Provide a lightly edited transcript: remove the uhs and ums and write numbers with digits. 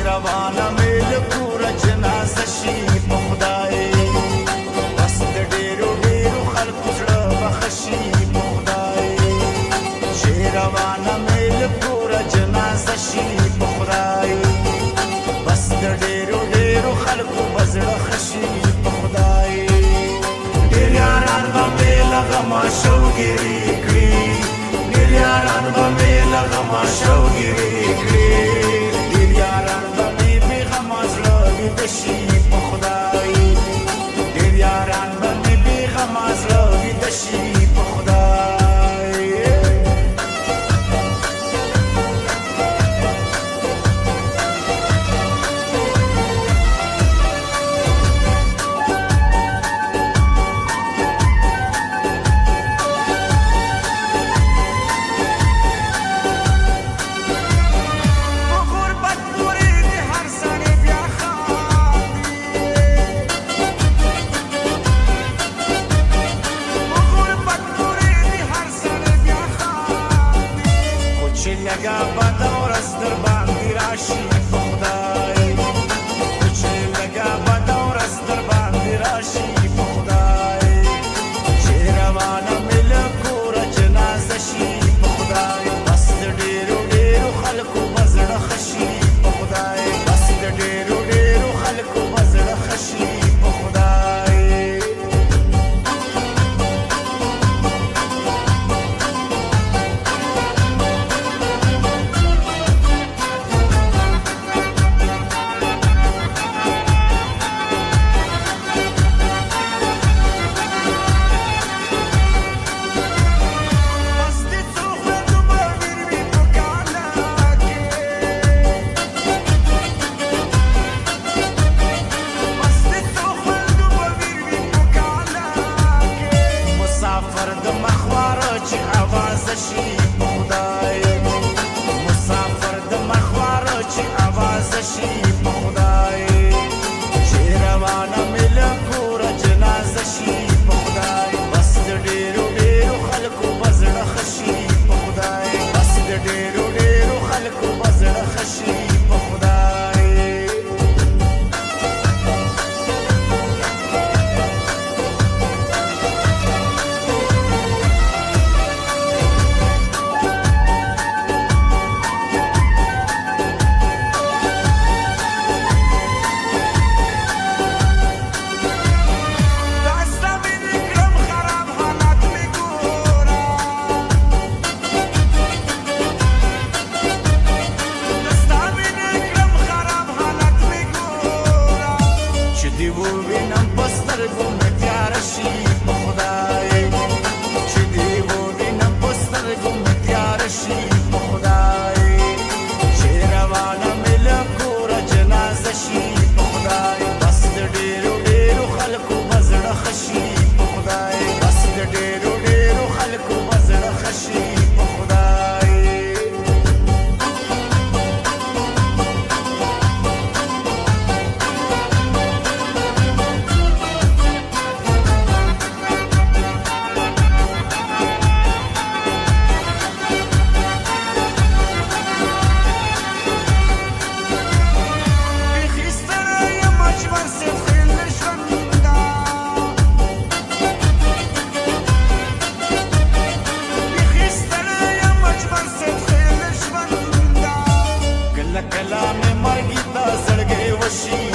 روانه مې له کوره جنازه شي په خدای بس د ډېرو ډېرو خلکو زړه بخښه شي په خدای چې روانه مې له کوره جنازه شي په خدای بس د ډېرو ډېرو خلکو به زړه ښه شي په خدای ډېر یاران به مې له غمه شوګیرې کړي ډېر یاران به مې له غمه شوګیرې کړي ډېر یاران به مې بې غمه زړه ویده شي په خدای ډېر یاران به مې بې غمه زړه ویده شي په خدای لږه بده ورځ در باندې راشي په خدای چې لږه بده ورځ در باندې راشي په خدای چې روانه مې له کوره جنازه شي په خدای بس د ډېرو ډېرو خلکو به زړه ښه شي په خدای بس د ډېرو ډېرو خلکو به زړه ښه شي په خدای مسافر د مخواره چې اوازه شي په خدای مسافر د مخواره چې اوازه شي په خدای چې روانه مې له کوره جنازه شي په خدای بس د ډېرو ډېرو خلکو به زړه ښه شي په خدای بس د ډېرو ډېرو خلکو به زړه ښه شي په خدای چې دې ووینم په سترګو مې تیاره شي په خدای چې دې ووینم په سترګو مې تیاره شي په خدای چې روانه مې له کوره جنازه شي په خدای بس د ډېرو ډېرو خلکو به زړه ښه شي په خدای بس د ډېرو ډېرو خلکو به زړه ښه شي په خدای کله کله مې مرګي ته زړګی وشي